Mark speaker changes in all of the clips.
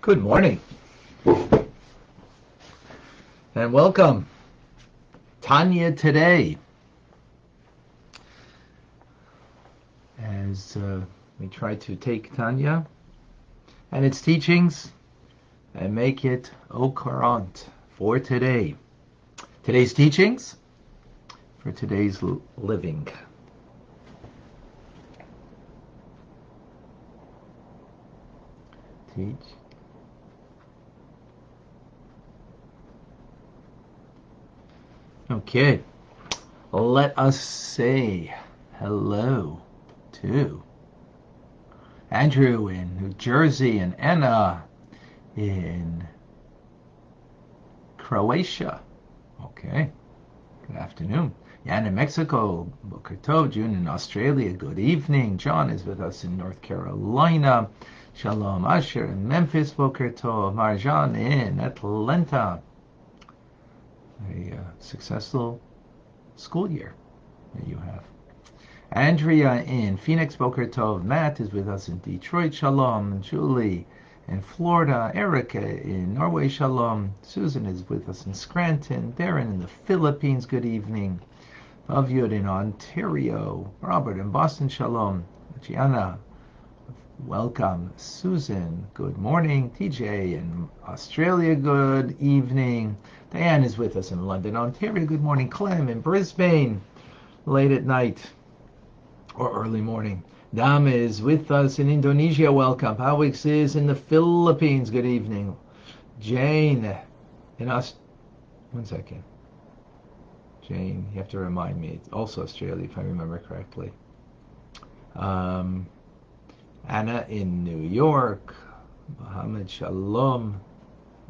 Speaker 1: Good morning and welcome. Tanya Today. As we try to take Tanya and its teachings and make it au courant for today. Today's teachings for today's living. Teach. Okay, let us say hello to Andrew in New Jersey and Anna in Croatia. Okay, good afternoon. Jan in Mexico, Boker Tov. June in Australia, good evening. John is with us in North Carolina. Shalom. Asher in Memphis, Boker Tov. Marjan in Atlanta. A successful school year that you have. Andrea in Phoenix, Boker Tov. Matt is with us in Detroit, Shalom. Julie in Florida. Erica in Norway, Shalom. Susan is with us in Scranton. Darren in the Philippines, good evening. Avyud in Ontario. Robert in Boston, Shalom. Gianna, welcome. Susan, good morning. TJ in Australia, good evening. Diane is with us in London, Ontario. Good morning. Clem in Brisbane, late at night or early morning. Dam is with us in Indonesia. Welcome. Pawix is in the Philippines. Good evening. Jane in one second. Jane, you have to remind me. It's also Australia, if I remember correctly. Anna in New York. Mohammed Shalom.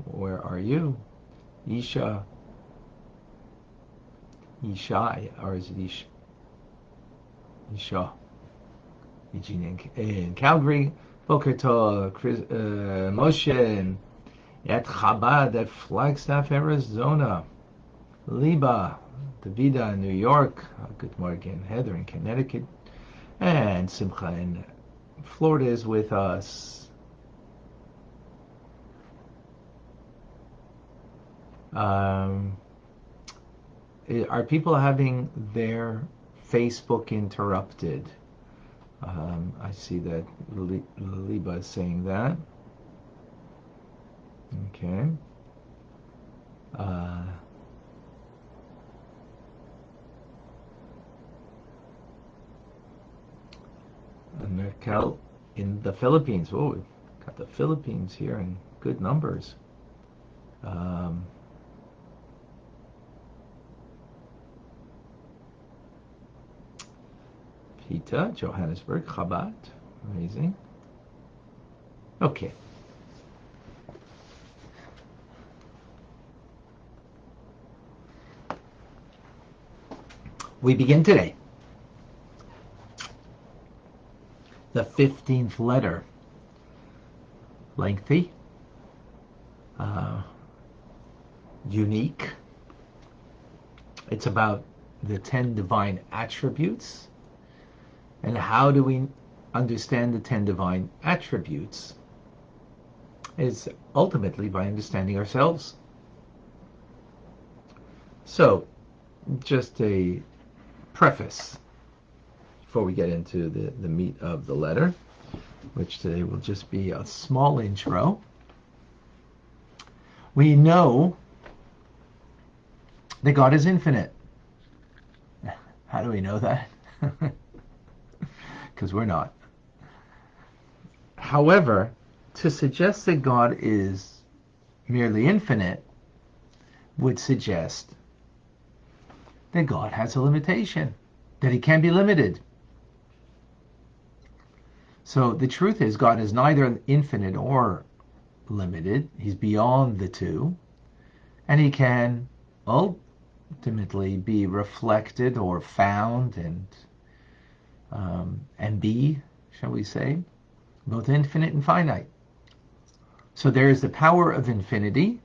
Speaker 1: Where are you? Isha, or is it Isha? Isha. In Calgary, Boker Tov, Moshe, and at Chabad at Flagstaff, Arizona. Liba, Davida in New York. Good morning. Heather in Connecticut. And Simcha in Florida is with us. Are people having their Facebook interrupted? I see that Liba is saying that. Okay. Merkel in the Philippines. Oh, we've got the Philippines here in good numbers. Pita, Johannesburg, Chabad. Amazing. Okay. We begin today. The 15th letter. Lengthy. Unique. It's about the 10 divine attributes. And how do we understand the 10 divine attributes? It's ultimately by understanding ourselves. So, just a preface before we get into the meat of the letter, which today will just be a small intro. We know that God is infinite. How do we know that? Because we're not. However, to suggest that God is merely infinite would suggest that God has a limitation, that he can be limited. So the truth is God is neither infinite or limited. He's beyond the two, and he can ultimately be reflected or found and be, shall we say, both infinite and finite. So there is the power of infinity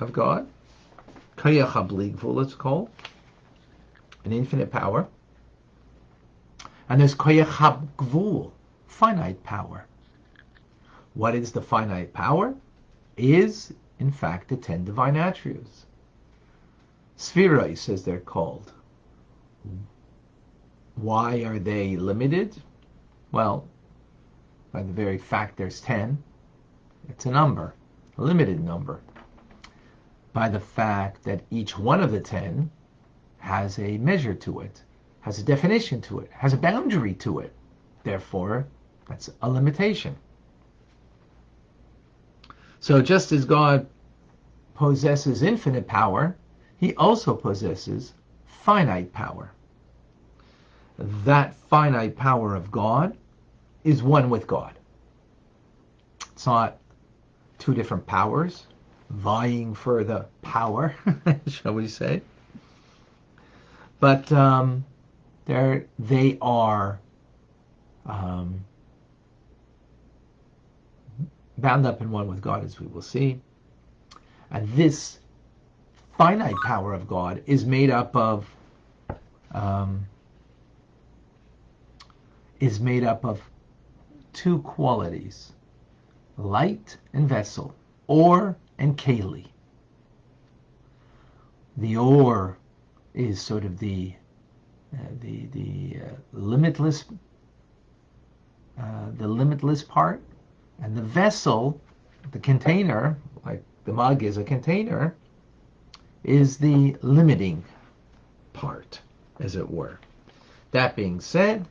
Speaker 1: of God, Koyach HaBli Gvul, it's called, an infinite power, and there's Koyach HaGvul, finite power. What is the finite power? Is, in fact, the 10 divine attributes. Spheroids, as they're called. Why are they limited? Well, by the very fact there's 10, it's a number, a limited number. By the fact that each one of the 10 has a measure to it, has a definition to it, has a boundary to it. Therefore, that's a limitation. So just as God possesses infinite power, he also possesses finite power. That finite power of God is one with God. It's not two different powers vying for the power, shall we say. But they are bound up in one with God, as we will see. And this finite power of God is made up of two qualities: light and vessel, ore and keli. The ore is sort of the limitless part, and the vessel, the container, like the mug is a container, is the limiting part, as it were. That being said,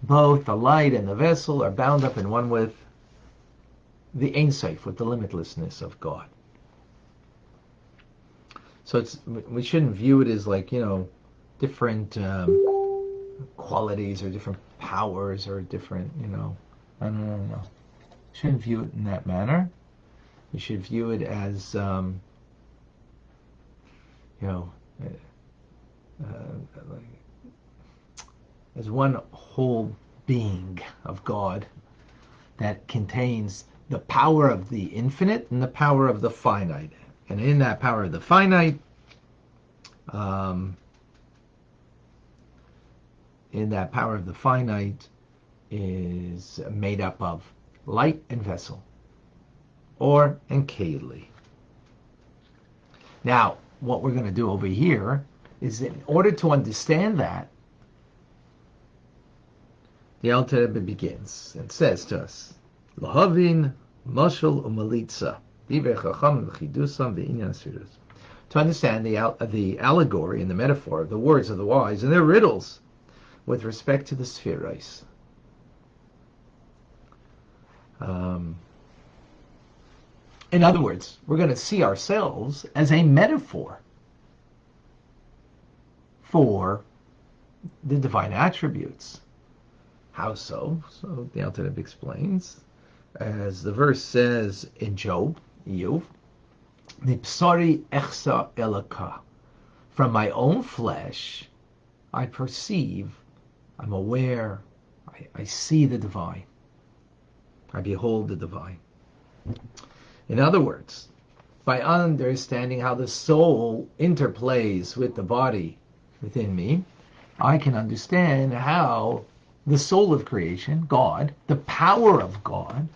Speaker 1: both the light and the vessel are bound up in one with the Ein Sof, with the limitlessness of God. So we shouldn't view it as like, different qualities or different powers or different, no. Shouldn't view it in that manner. We should view it as, as one whole being of God that contains the power of the infinite and the power of the finite. And in that power of the finite, is made up of light and vessel, ore and keli. Now, what we're going to do over here is, in order to understand that, the Alter Rebbe begins and says to us, Lahavin mashal umalitza divrei chacham v'chidusam v'inyan sfiros. To understand the allegory and the metaphor of the words of the wise and their riddles with respect to the spheroids. In other words, we're going to see ourselves as a metaphor for the divine attributes. How so? So the Alter Rebbe explains, as the verse says in Job, Iyov, Nipsari echsa elaka. From my own flesh, I perceive, I'm aware, I see the divine. I behold the divine. In other words, by understanding how the soul interplays with the body within me, I can understand how the soul of creation, God, the power of God,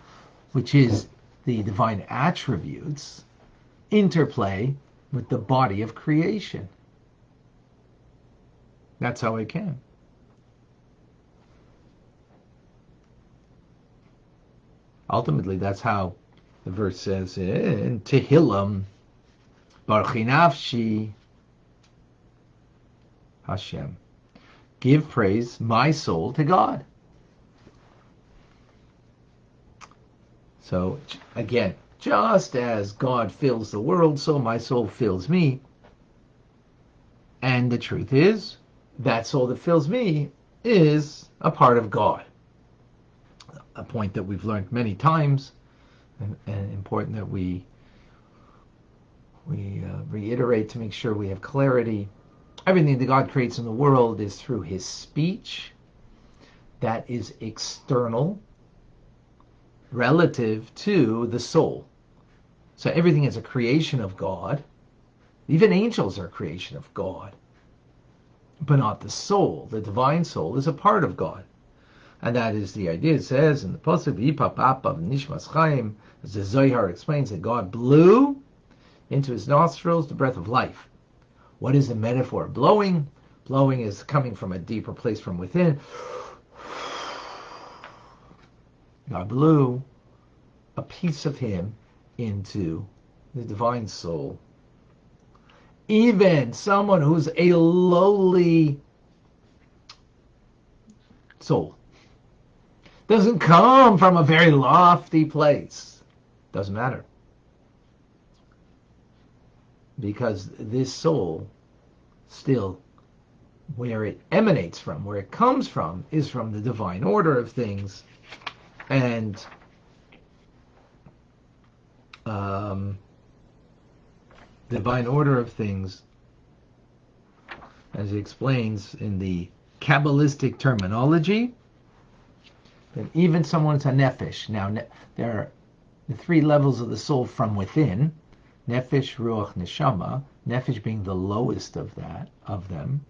Speaker 1: which is the divine attributes, interplay with the body of creation. That's how I can. Ultimately, that's how the verse says in Tehillim, Baruchi nafshi Hashem. Give praise, my soul, to God. So, again, just as God fills the world, so my soul fills me. And the truth is, that soul that fills me is a part of God. A point that we've learned many times, and important that we reiterate to make sure we have clarity. Everything that God creates in the world is through his speech. That is external, relative to the soul. So everything is a creation of God. Even angels are a creation of God. But not the soul. The divine soul is a part of God. And that is the idea. It says in the Pasuk, V'yipap apav nishmas chaim, as the Zohar explains, that God blew into his nostrils the breath of life. What is the metaphor of blowing? Blowing is coming from a deeper place from within. God blew a piece of him into the divine soul. Even someone who's a lowly soul doesn't come from a very lofty place. Doesn't matter. Because this soul still, where it emanates from, where it comes from, is from the divine order of things. And divine order of things, as he explains in the Kabbalistic terminology, that even someone's a nefesh. Now, there are the three levels of the soul from within: nefesh, ruach, neshama. Nefesh being the lowest of them.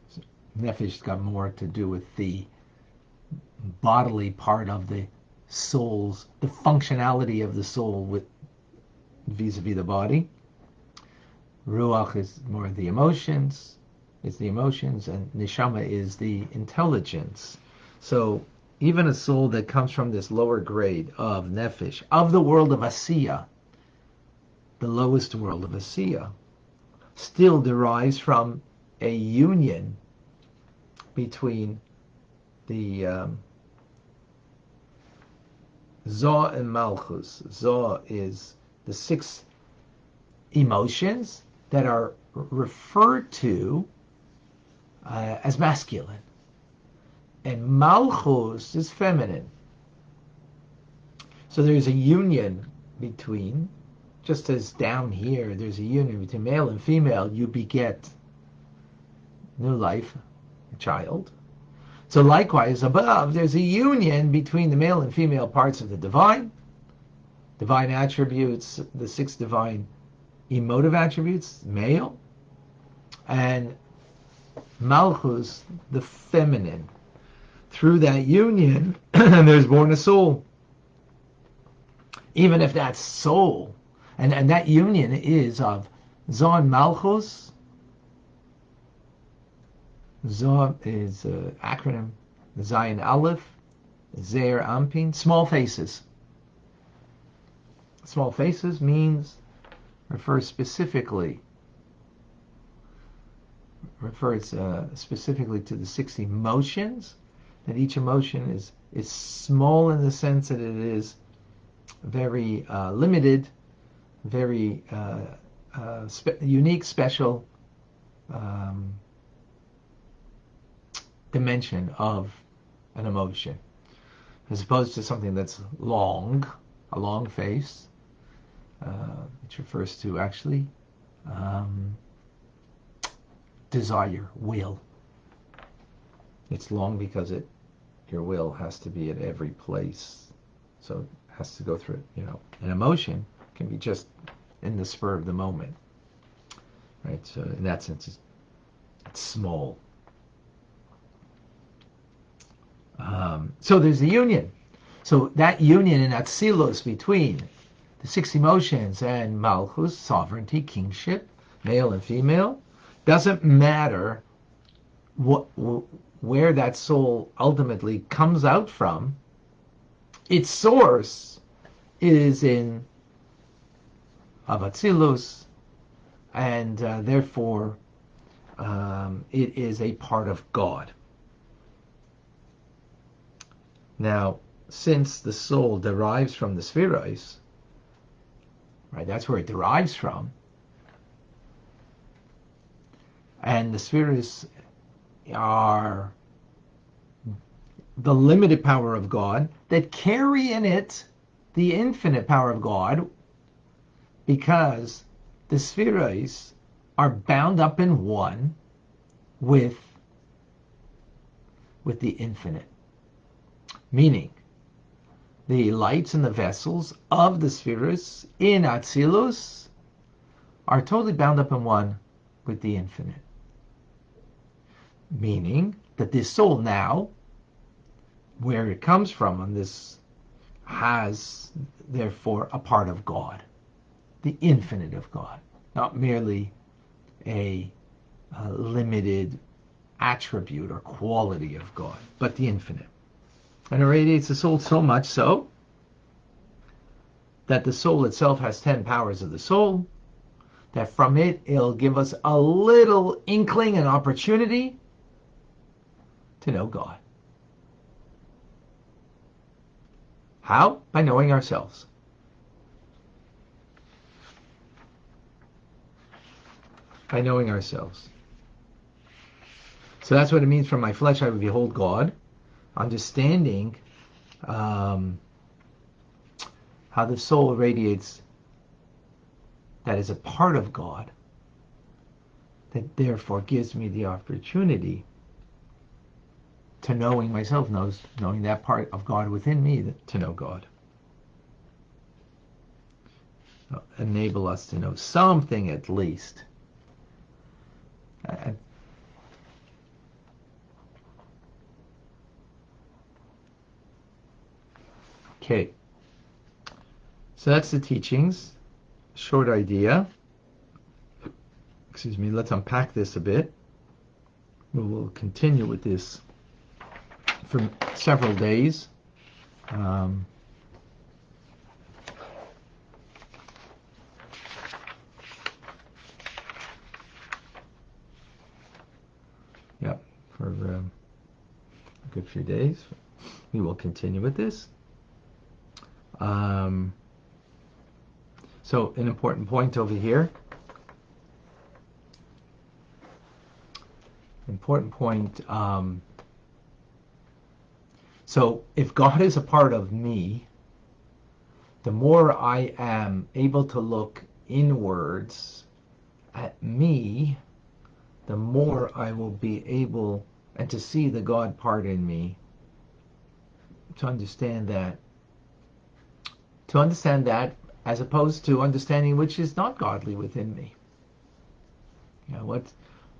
Speaker 1: So nefesh got more to do with the bodily part of the soul's, the functionality of the soul with vis-a-vis the body. Ruach is more the emotions, and neshama is the intelligence. So even a soul that comes from this lower grade of nefesh, of the world of Asiya, the lowest world of Asiya, still derives from a union between the Zoh and Malchus. Zoh is the 6 emotions that are referred to as masculine, and Malchus is feminine. So there's a union between, just as down here there's a union between male and female, you beget new life, a child. So likewise, above, there's a union between the male and female parts of the divine attributes, the 6 divine emotive attributes, male, and Malchus, the feminine. Through that union, there's born a soul. Even if that soul, and that union is of Zoh and Malchus. Zoh is an acronym, Zayin Aleph, Zeir Ampin, small faces. Small faces refers specifically to the 6 emotions, that each emotion is small in the sense that it is very limited, very unique, special dimension of an emotion, as opposed to something that's long, a long face, which refers to actually desire, will. It's long because your will has to be at every place, so it has to go through it. An emotion can be just in the spur of the moment, right? So in that sense, it's small. So there's a union. So that union in Atzilus between the 6 emotions and Malchus, sovereignty, kingship, male and female, doesn't matter where that soul ultimately comes out from. Its source is in Atzilus, and therefore it is a part of God. Now, since the soul derives from the spheroids, right, that's where it derives from, and the spheroids are the limited power of God that carry in it the infinite power of God, because the spheroids are bound up in one with the infinite. Meaning, the lights and the vessels of the spheroids in Atzilus are totally bound up in one with the infinite. Meaning that this soul now where it comes from, and this has, therefore, a part of God, the infinite of God, not merely a limited attribute or quality of God, but the infinite. And it radiates the soul so much so that the soul itself has 10 powers of the soul, that from it, it'll give us a little inkling and opportunity to know God. How? By knowing ourselves. By knowing ourselves. So that's what it means, from my flesh I will behold God, understanding how the soul radiates, that is a part of God, that therefore gives me the opportunity to knowing myself, knowing that part of God within me, to know God. Enable us to know something at least. Okay. So that's the teachings. Short idea. Excuse me, let's unpack this a bit. We will continue with this for several days. For a good few days. We will continue with this. So an important point over here. Important point. So if God is a part of me, the more I am able to look inwards at me, the more I will be able and to see the God part in me, to understand that as opposed to understanding which is not godly within me. You know,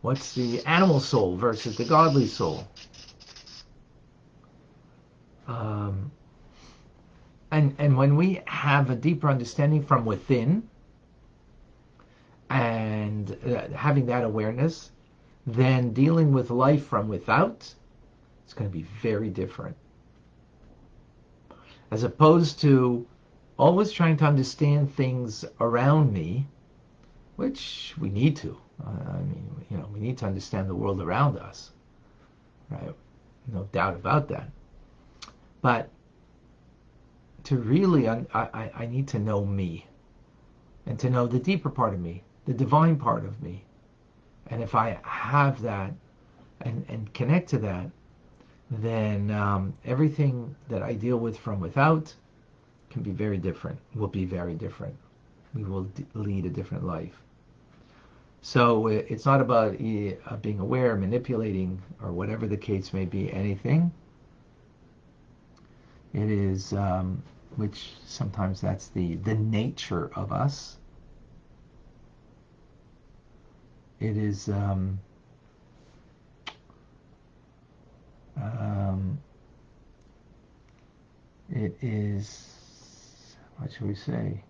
Speaker 1: what's the animal soul versus the godly soul? And when we have a deeper understanding from within, and having that awareness, then dealing with life from without, it's going to be very different. As opposed to always trying to understand things around me, which we need to. We need to understand the world around us, right? No doubt about that. But to really, I need to know me, and to know the deeper part of me, the divine part of me. And if I have that and connect to that, then everything that I deal with from without can be very different, will be very different. We will lead a different life. So it's not about being aware, manipulating, or whatever the case may be, anything. It is, which sometimes that's the nature of us. It is it is, what should we say?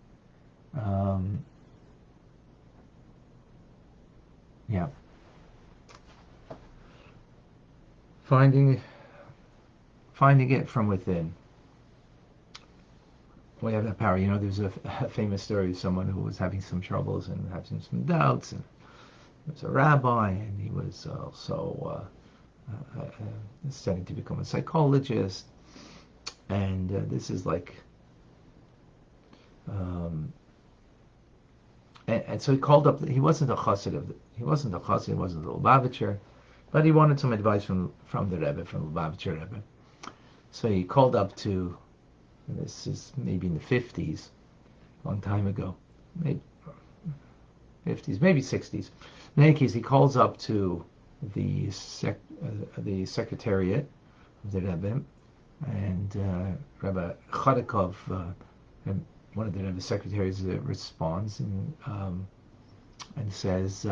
Speaker 1: Finding it from within. We have that power. There's a famous story of someone who was having some troubles and having some doubts, and he was a rabbi, and he was also studying to become a psychologist. And this is like, and so he called up. He wasn't a chassid he wasn't a Lubavitcher, but he wanted some advice from the Rebbe, from Lubavitcher Rebbe. So he called up to. This is maybe in the 50s, a long time ago, maybe 50s, maybe 60s. In any case, he calls up to the secretariat of the Rebbe, and Rabbi Chodakov, one of the Rebbe secretaries, responds and says,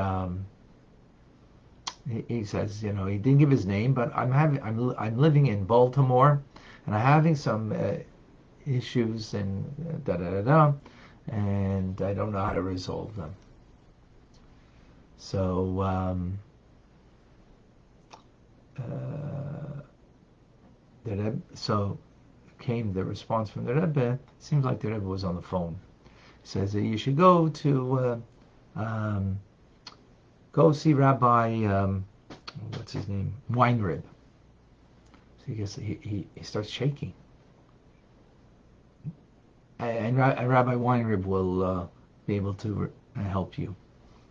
Speaker 1: he says, he didn't give his name, but I'm living in Baltimore, and I'm having some issues and da da da da, and I don't know how to resolve them. So so came the response from the Rebbe. Seems like the Rebbe was on the phone. He says that you should go to go see Rabbi what's his name, Weinrib. So he starts shaking, and Rabbi Weinrib will be able to help you.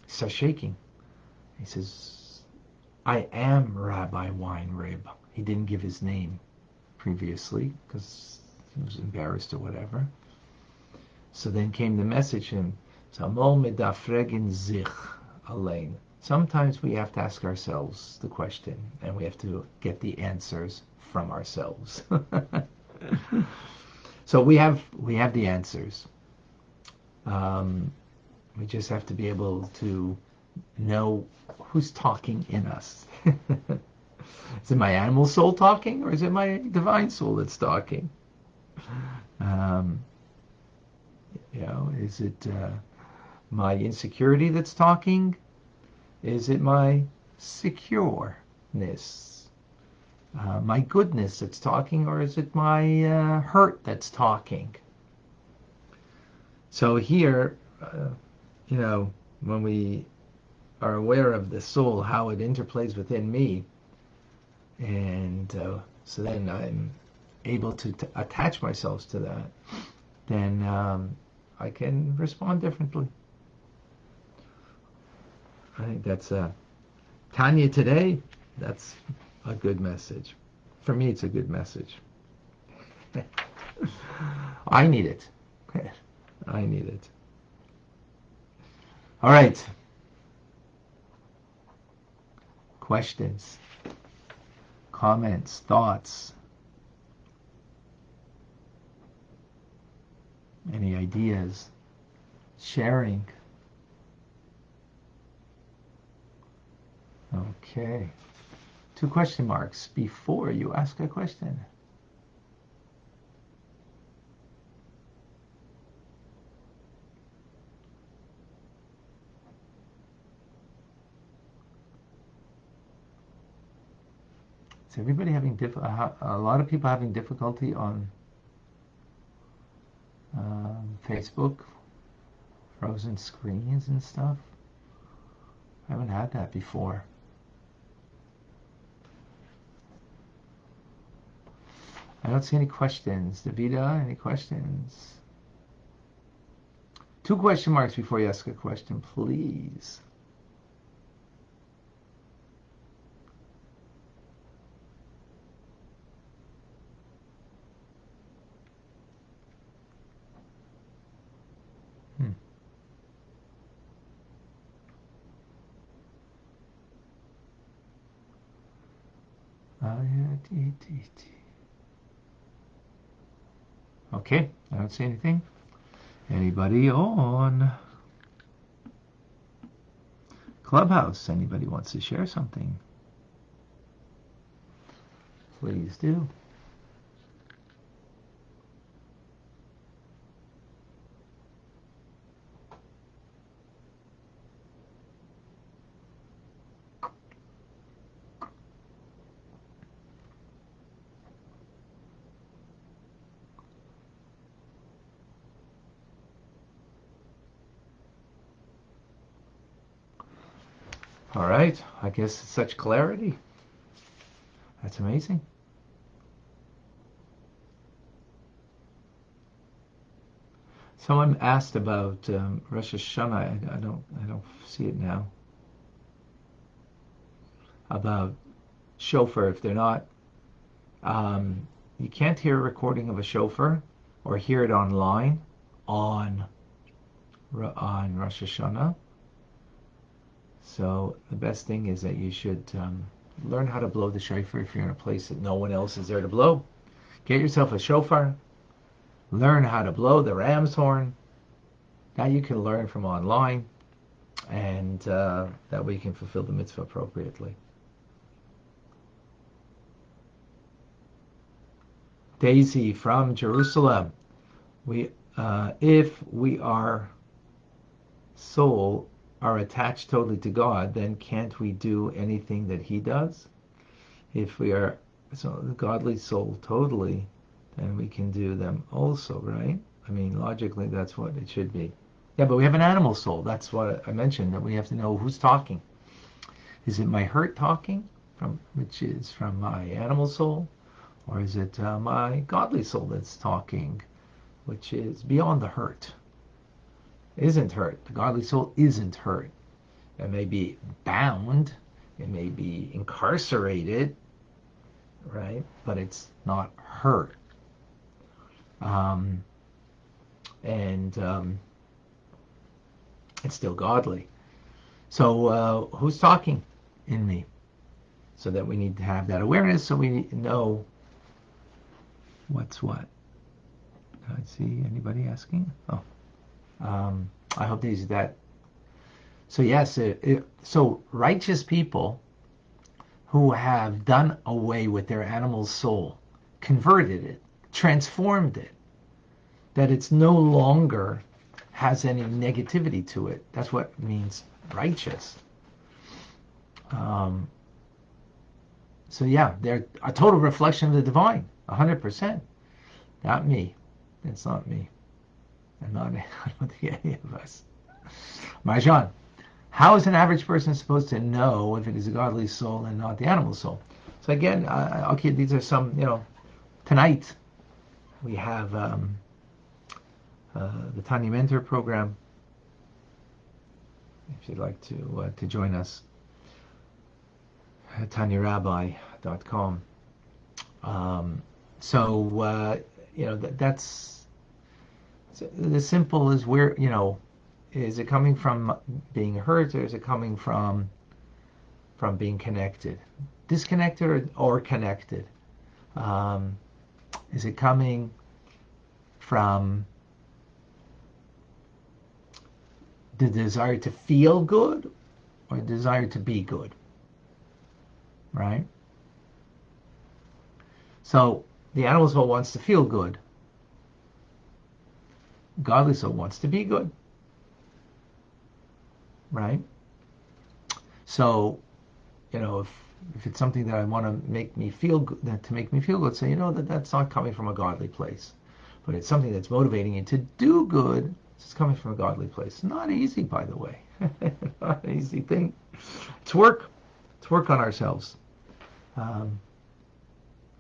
Speaker 1: He starts shaking. He says, "I am Rabbi Weinrib." He didn't give his name previously because he was embarrassed or whatever. So then came the message to him, Samol medafregen zich allein. Sometimes we have to ask ourselves the question, and we have to get the answers from ourselves. So we have the answers. We just have to be able to know who's talking in us. Is it my animal soul talking, or is it my divine soul that's talking? Is it my insecurity that's talking? Is it my secureness, my goodness that's talking, or is it my hurt that's talking? So here, when we are aware of the soul, how it interplays within me, and so then I'm able to attach myself to that, then I can respond differently. I think that's Tanya Today. That's a good message. For me, it's a good message. I need it. I need it. All right. Questions, comments, thoughts, any ideas, sharing. Okay. 2 question marks before you ask a question. Is everybody having a lot of people having difficulty on Facebook, frozen screens and stuff? I haven't had that before. I don't see any questions. Davida, any questions? 2 question marks before you ask a question, please. Okay, I don't see anything. Anybody on Clubhouse? Anybody wants to share something? Please do. All right, I guess it's such clarity. That's amazing. Someone asked about Rosh Hashanah. I don't see it now. About shofar. If they're not, you can't hear a recording of a shofar or hear it online on Rosh Hashanah. So the best thing is that you should learn how to blow the shofar if you're in a place that no one else is there to blow. Get yourself a shofar. Learn how to blow the ram's horn. Now you can learn from online, and that way you can fulfill the mitzvah appropriately. Daisy from Jerusalem. If we are soul are attached totally to God, then can't we do anything that He does? If we are so the godly soul totally, then we can do them also, right? I mean, logically, that's what it should be. Yeah, but we have an animal soul. That's what I mentioned, that we have to know who's talking. Is it my hurt talking, which is from my animal soul, or is it my godly soul that's talking, which is beyond the hurt? Isn't hurt. The godly soul isn't hurt. It may be bound, it may be incarcerated, right? But it's not hurt. And it's still godly. So who's talking in me? So that we need to have that awareness, so we know what's what. I see anybody asking? Oh, I hope these that. So yes, so righteous people who have done away with their animal soul, converted it, transformed it, that it's no longer has any negativity to it. That's what means righteous. So yeah, they're a total reflection of the divine, 100%. Not me. It's not me. I don't think any of us. Marjan, how is an average person supposed to know if it is a godly soul and not the animal soul? So again, okay, these are some, tonight we have the Tanya Mentor program. If you'd like to join us, TanyaRabbi.com. That's the simple is where, is it coming from being hurt, or is it coming from being connected, disconnected or connected? Is it coming from the desire to feel good or the desire to be good? Right? So the animal soul wants to feel good. Godly soul wants to be good. Right? So, if it's something that I want to make me feel good, say, that's not coming from a godly place. But it's something that's motivating you to do good, it's coming from a godly place. Not easy, by the way. Not an easy thing. It's work. It's work on ourselves.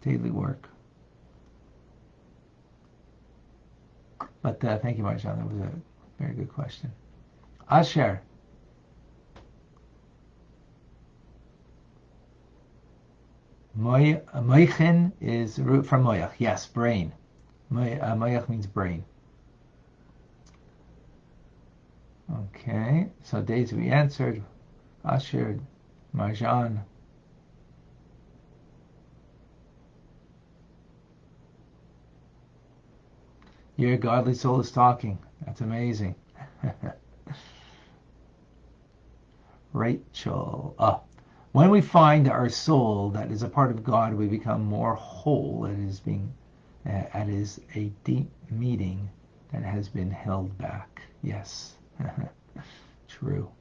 Speaker 1: Daily work. But thank you, Marjan. That was a very good question. Asher. Moichin is root from moyach. Yes, brain. Moyach means brain. Okay, so days we answered. Asher, Marjan. Your godly soul is talking. That's amazing. Rachel. When we find our soul that is a part of God, we become more whole. It is a deep meeting that has been held back. Yes. True.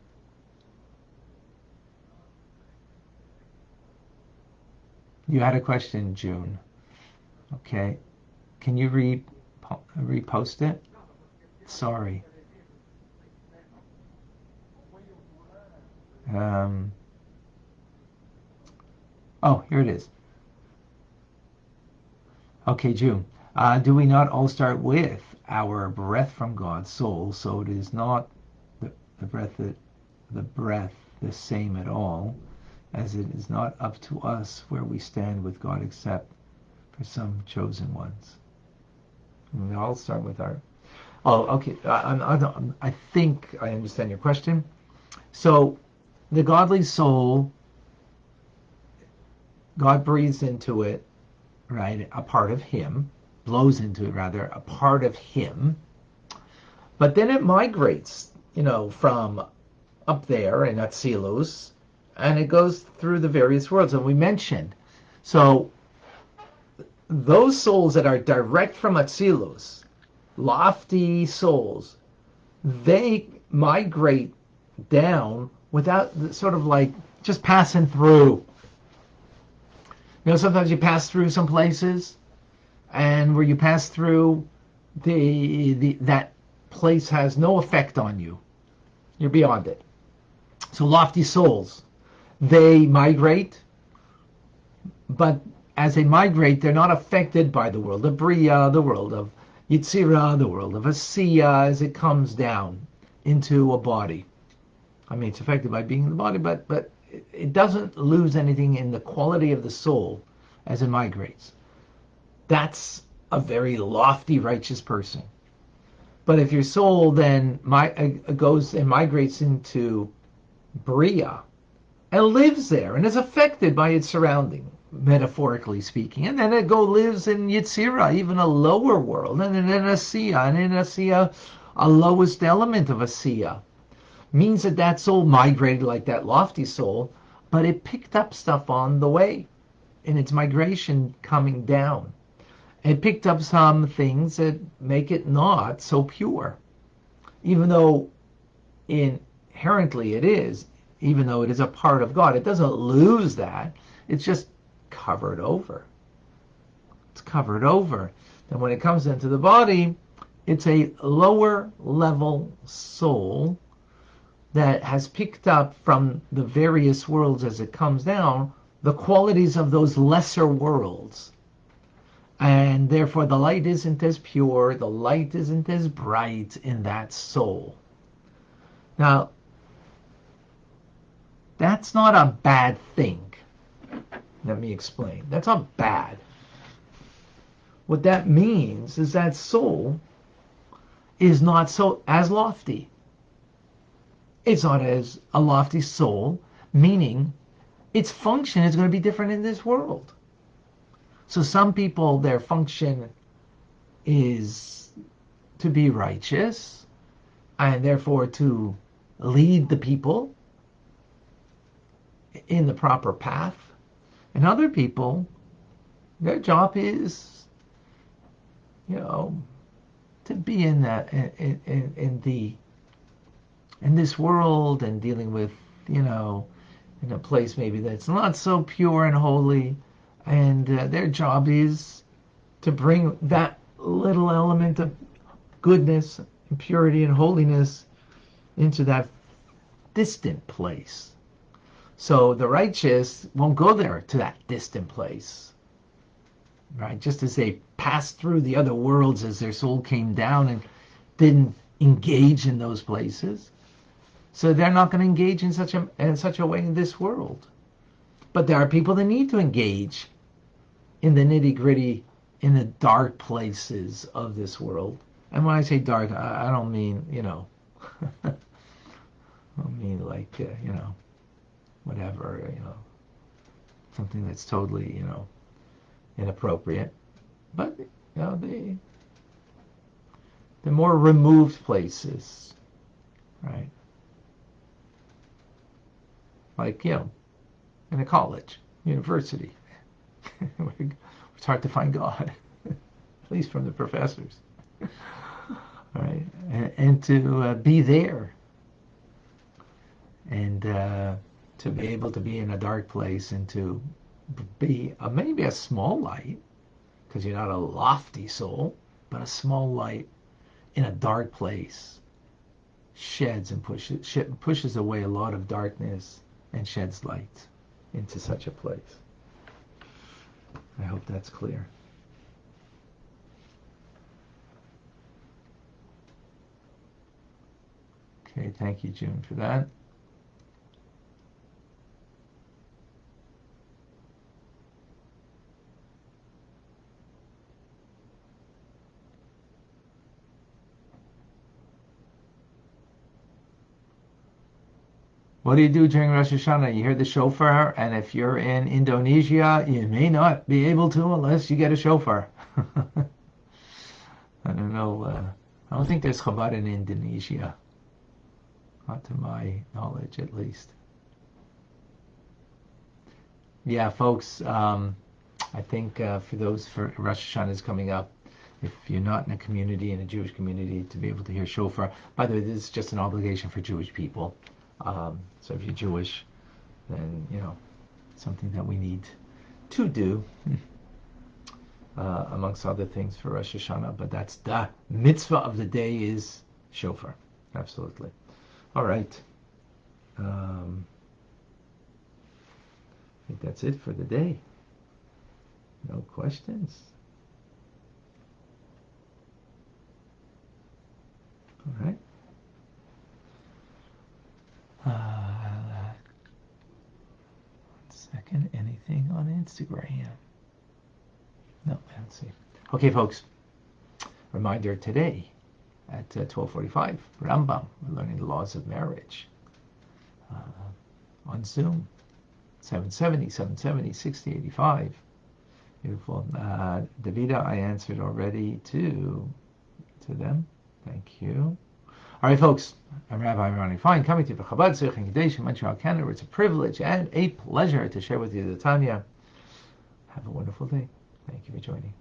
Speaker 1: You had a question, June. Okay. Can you repost it? Sorry. Here it is. Okay, June. Do we not all start with our breath from God's soul? So it is not the breath the same at all, as it is not up to us where we stand with God, except for some chosen ones. And we all start with our. Oh, okay. I think I understand your question. So, the godly soul, God breathes into it, right? A part of Him, blows into it rather, a part of Him. But then it migrates, from up there in Atzilus, and it goes through the various worlds. And we mentioned, so those souls that are direct from Atzilus, lofty souls, they migrate down without sort of like just passing through. Sometimes you pass through some places, and where you pass through, that place has no effect on you. You're beyond it. So lofty souls, they migrate, but as they migrate, they're not affected by the world of Bria, the world of Yitzira, the world of Asiya, as it comes down into a body. I mean, it's affected by being in the body, but it doesn't lose anything in the quality of the soul as it migrates. That's a very lofty, righteous person. But if your soul then goes and migrates into Bria and lives there and is affected by its surrounding, metaphorically speaking, and then it lives in Yitzira, even a lower world, and then in Asiya, and in Asiya, a lowest element of Asiya, means that soul migrated like that lofty soul, but it picked up stuff on the way in its migration coming down. It picked up some things that make it not so pure, even though inherently it is, even though it is a part of God. It doesn't lose that. It's just covered over. It's covered over. And when it comes into the body, it's a lower level soul that has picked up from the various worlds as it comes down the qualities of those lesser worlds. And therefore the light isn't as pure, the light isn't as bright in that soul. Now, that's not a bad thing. Let me explain. That's not bad. What that means is that soul is not so as lofty. It's not as a lofty soul, meaning its function is going to be different in this world. So some people, their function is to be righteous and therefore to lead the people in the proper path. And other people, their job is, to be in that in this world and dealing with, in a place maybe that's not so pure and holy, and their job is to bring that little element of goodness and purity and holiness into that distant place. So the righteous won't go there to that distant place, right? Just as they passed through the other worlds as their soul came down and didn't engage in those places. So they're not going to engage in such a way in this world. But there are people that need to engage in the nitty-gritty, in the dark places of this world. And when I say dark, I don't mean, I don't mean like, whatever, something that's totally, inappropriate. But, the more removed places, right? Like, in a college, university. It's hard to find God, at least from the professors. All right, and to be there, and to be able to be in a dark place and to be maybe a small light, because you're not a lofty soul, but a small light in a dark place sheds and pushes away a lot of darkness and sheds light into such a place. I hope that's clear. Okay, thank you, June, for that. What do you do during Rosh Hashanah? You hear the shofar, and if you're in Indonesia, you may not be able to unless you get a shofar. I don't know. I don't think there's Chabad in Indonesia. Not to my knowledge, at least. Yeah, folks, I think for Rosh Hashanah is coming up, if you're not in a community, in a Jewish community, to be able to hear shofar. By the way, this is just an obligation for Jewish people. So if you're Jewish, then something that we need to do, amongst other things for Rosh Hashanah. But that's the mitzvah of the day is shofar. Absolutely. All right. I think that's it for the day. No questions. All right. One second. Anything on Instagram? No, I don't see. Okay, folks. Reminder today at 12:45, Rambam. We're learning the laws of marriage on Zoom. 770, 6085. Beautiful. Davida, I answered already to them. Thank you. All right, folks. I'm Rabbi Ronnie Fine, coming to you from Chabad Tzich in Kadesh in Montreal, Canada. It's a privilege and a pleasure to share with you the Tanya. Have a wonderful day. Thank you for joining.